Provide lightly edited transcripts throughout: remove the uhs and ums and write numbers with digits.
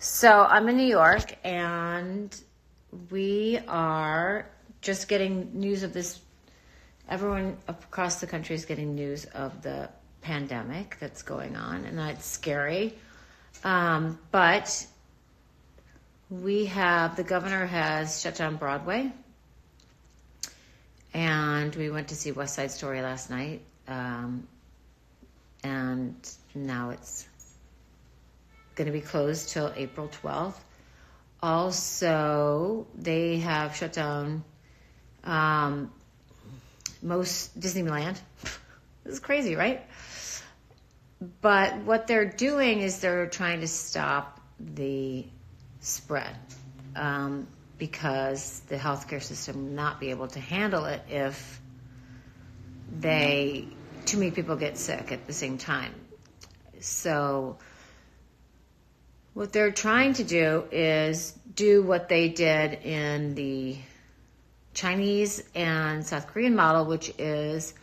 So I'm in New York, and we are just getting news of this. Everyone across the country is getting news of the pandemic that's going on, and that's scary. But the governor has shut down Broadway, and we went to see West Side Story last night, and now it's going to be closed till April 12th. Also, they have shut down most Disneyland. This is crazy, right? But what they're doing is they're trying to stop the spread because the healthcare system will not be able to handle it if too many people get sick at the same time. So what they're trying to do is do what they did in the Chinese and South Korean model, which is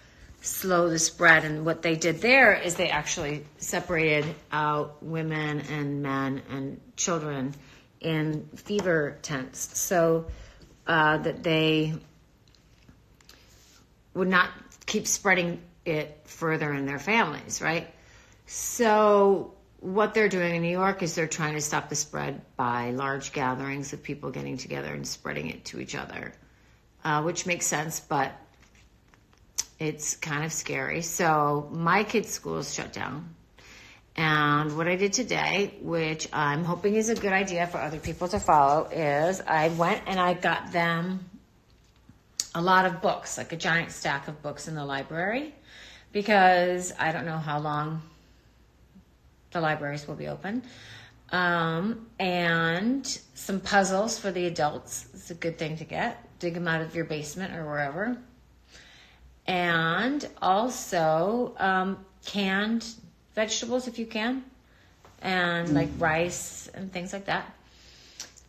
slow the spread. And what they did there is they actually separated out women and men and children in fever tents so that they would not keep spreading it further in their families, right? So what they're doing in New York is they're trying to stop the spread by large gatherings of people getting together and spreading it to each other, which makes sense, but it's kind of scary. So my kids' school is shut down. And what I did today, which I'm hoping is a good idea for other people to follow, is I went and I got them a lot of books, like a giant stack of books in the library, because I don't know how long the libraries will be open. And some puzzles for the adults. It's a good thing to get. Dig them out of your basement or wherever. And also canned vegetables if you can. And like rice and things like that.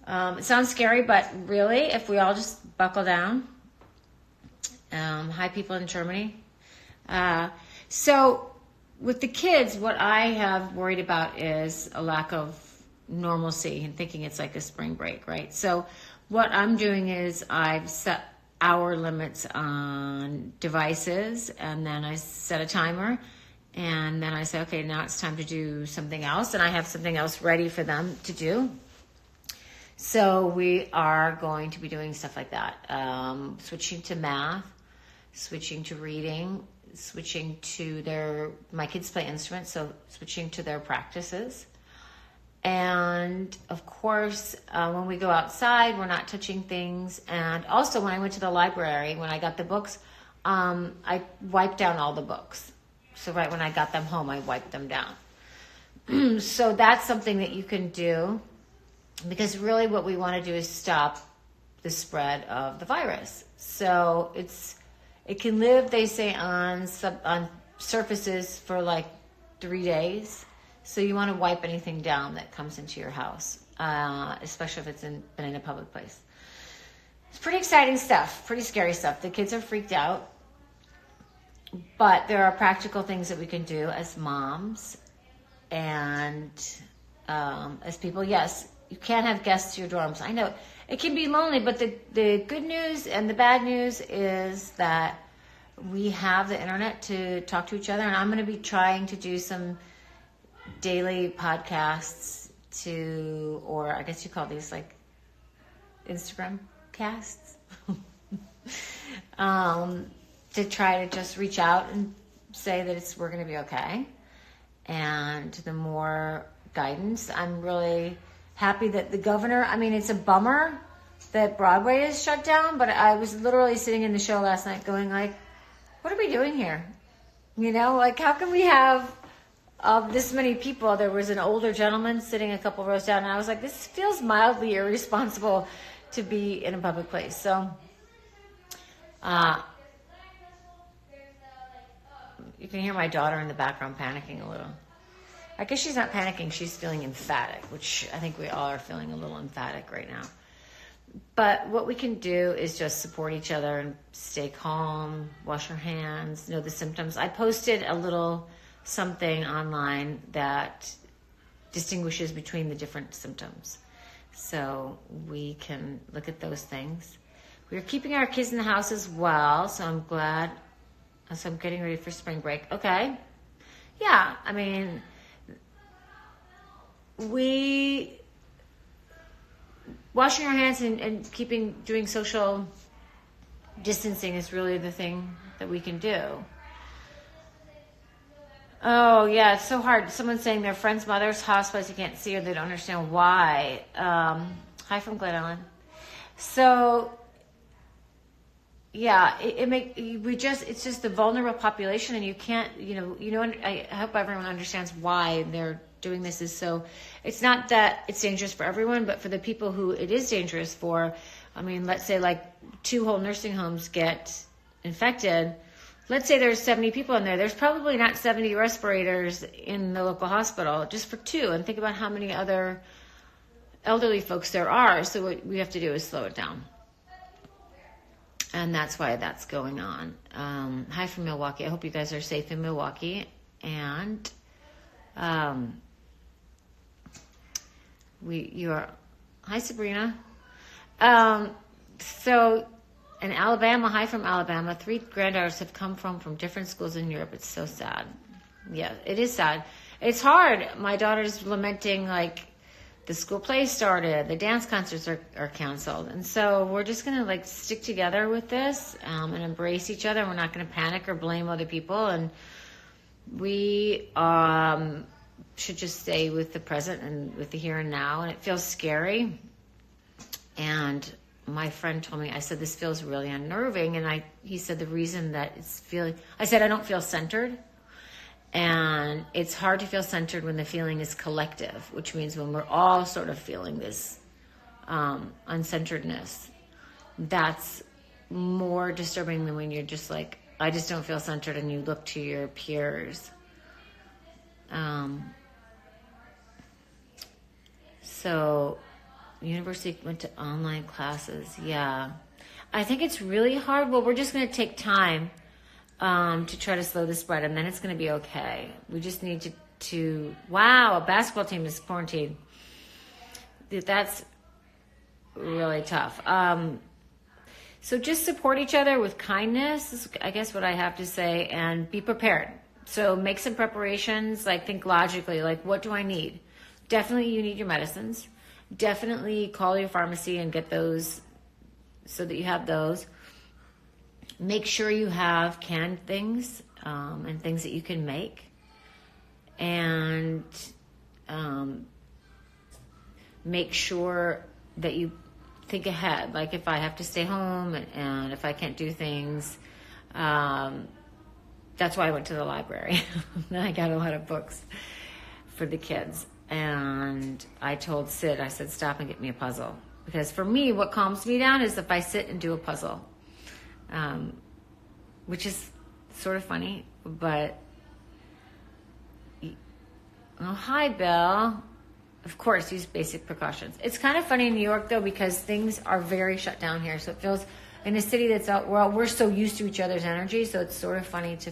It sounds scary, but really, if we all just buckle down. Hi, people in Germany. So with the kids, what I have worried about is a lack of normalcy and thinking it's like a spring break, right? So what I'm doing is I've set hour limits on devices, and then I set a timer, and then I say, okay, now it's time to do something else, and I have something else ready for them to do. So we are going to be doing stuff like that, switching to math, switching to reading, switching to my kids play instruments, so switching to their practices. And of course, when we go outside, we're not touching things. And also when I went to the library, when I got the books, I wiped down all the books. So right when I got them home, I wiped them down. So that's something that you can do, because really what we want to do is stop the spread of the virus. So it can live, they say, on surfaces for like 3 days. So you want to wipe anything down that comes into your house, especially if it's been in a public place. It's pretty exciting stuff, pretty scary stuff. The kids are freaked out, but there are practical things that we can do as moms and as people. Yes, you can't have guests to your dorms. I know it can be lonely, but the good news and the bad news is that we have the internet to talk to each other, and I'm going to be trying to do some daily podcasts or I guess you call these like Instagram casts, to try to just reach out and say that we're going to be okay. And the more guidance, I'm really happy that the governor, it's a bummer that Broadway is shut down, but I was literally sitting in the show last night going like, what are we doing here? Like how can we have this many people? There was an older gentleman sitting a couple rows down, and I was like, this feels mildly irresponsible to be in a public place. So you can hear my daughter in the background panicking a little. I guess she's not panicking, she's feeling emphatic, which I think we all are feeling a little emphatic right now. But what we can do is just support each other and stay calm, wash our hands, know the symptoms. I posted a little something online that distinguishes between the different symptoms. So we can look at those things. We're keeping our kids in the house as well, so I'm glad. So I'm getting ready for spring break. Okay. Yeah, I mean, washing our hands and doing social distancing is really the thing that we can do. Oh, yeah, it's so hard. Someone's saying their friend's mother's hospitalized, you can't see her, they don't understand why. Hi from Glen Ellen. So, yeah, it's just the vulnerable population, and you can't, I hope everyone understands why they're doing this. Is so, it's not that it's dangerous for everyone, but for the people who it is dangerous for. I mean, let's say like 2 whole nursing homes get infected. Let's say there's 70 people in there. There's probably not 70 respirators in the local hospital, just for 2. And think about how many other elderly folks there are. So what we have to do is slow it down. And that's why that's going on. Hi from Milwaukee. I hope you guys are safe in Milwaukee. And hi Sabrina. In Alabama, hi from Alabama, 3 granddaughters have come from different schools in Europe. It's so sad. Yeah, it is sad. It's hard. My daughter's lamenting, like, the school play started, the dance concerts are canceled. And so we're just going to, stick together with this and embrace each other. We're not going to panic or blame other people. And we should just stay with the present and with the here and now. And it feels scary. And my friend told me, I said, this feels really unnerving. And he said, the reason that I said, I don't feel centered. And it's hard to feel centered when the feeling is collective, which means when we're all sort of feeling this uncenteredness. That's more disturbing than when you're just like, I just don't feel centered, and you look to your peers. So university went to online classes. Yeah. I think it's really hard. Well, we're just going to take time to try to slow the spread, and then it's going to be okay. We just need to wow, a basketball team is quarantined. That's really tough. So just support each other with kindness is, I guess, what I have to say, and be prepared. So make some preparations, think logically, what do I need? Definitely you need your medicines. Definitely call your pharmacy and get those so that you have those. Make sure you have canned things and things that you can make. And make sure that you think ahead. Like if I have to stay home and if I can't do things, that's why I went to the library. I got a lot of books for the kids. And I told Sid, I said, stop and get me a puzzle. Because for me, what calms me down is if I sit and do a puzzle, which is sort of funny, but, oh, hi, Bill. Of course, use basic precautions. It's kind of funny in New York, though, because things are very shut down here. So it feels, in a city that's out, we're so used to each other's energy, so it's sort of funny to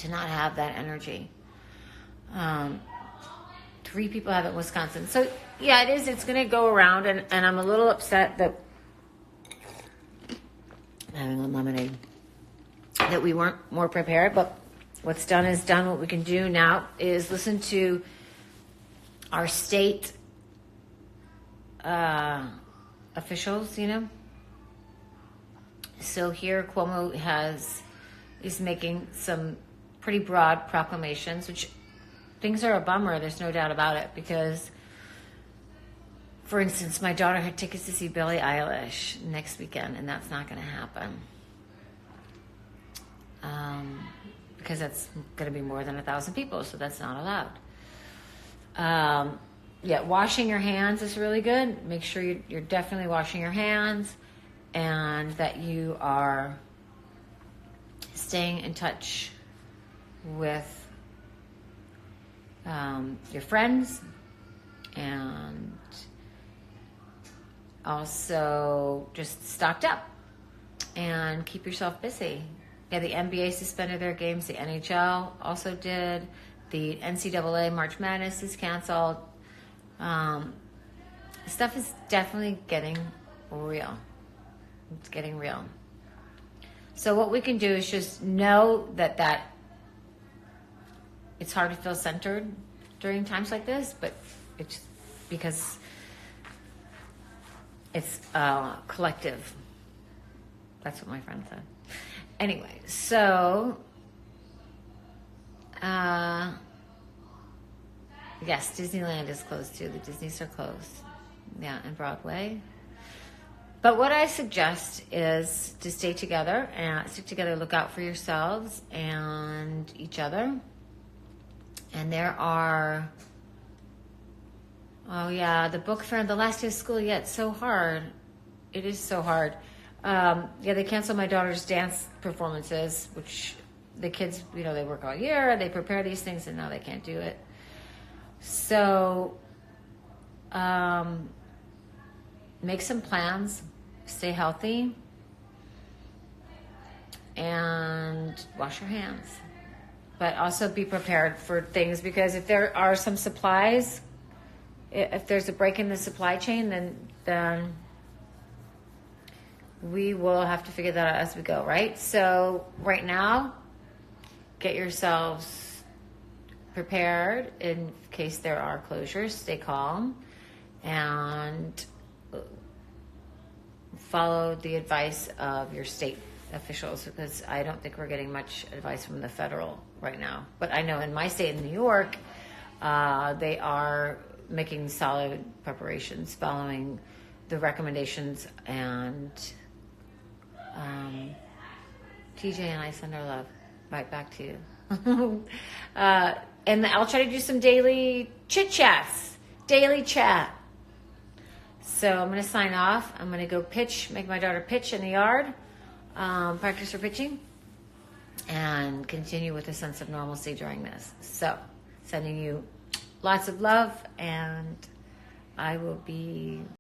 not have that energy. 3 people have it in Wisconsin. So, yeah, it is. It's going to go around, and I'm a little upset that I'm having a lemonade, that we weren't more prepared, but what's done is done. What we can do now is listen to our state officials, So here Cuomo is making some pretty broad proclamations, which things are a bummer, there's no doubt about it, because, for instance, my daughter had tickets to see Billie Eilish next weekend, and that's not going to happen. Because that's going to be more than 1,000 people, so that's not allowed. Washing your hands is really good. Make sure you're definitely washing your hands, and that you are staying in touch with your friends, and also just stocked up and keep yourself busy. Yeah, the NBA suspended their games. The NHL also did. The NCAA March Madness is canceled. Stuff is definitely getting real. It's getting real. So what we can do is just know that it's hard to feel centered during times like this, but it's because it's collective. That's what my friend said. Anyway, so yes, Disneyland is closed too. The Disneys are closed. Yeah, and Broadway. But what I suggest is to stay together and stick together, look out for yourselves and each other. And there are, oh yeah, the book fair, the last day of school, yeah, it's so hard. It is so hard. Yeah, they canceled my daughter's dance performances, which the kids, they work all year, they prepare these things, and now they can't do it. So, make some plans, stay healthy, and wash your hands. But also be prepared for things, because if there are some supplies, if there's a break in the supply chain, then we will have to figure that out as we go, right? So right now, get yourselves prepared in case there are closures. Stay calm and follow the advice of your state officials, because I don't think we're getting much advice from the federal right now. But I know in my state, in New York, they are making solid preparations following the recommendations, and TJ and I send our love right back to you. And I'll try to do some daily chit-chats, daily chat. So I'm going to sign off. I'm going to go make my daughter pitch in the yard, practice her pitching, and continue with a sense of normalcy during this. So sending you lots of love, and I will be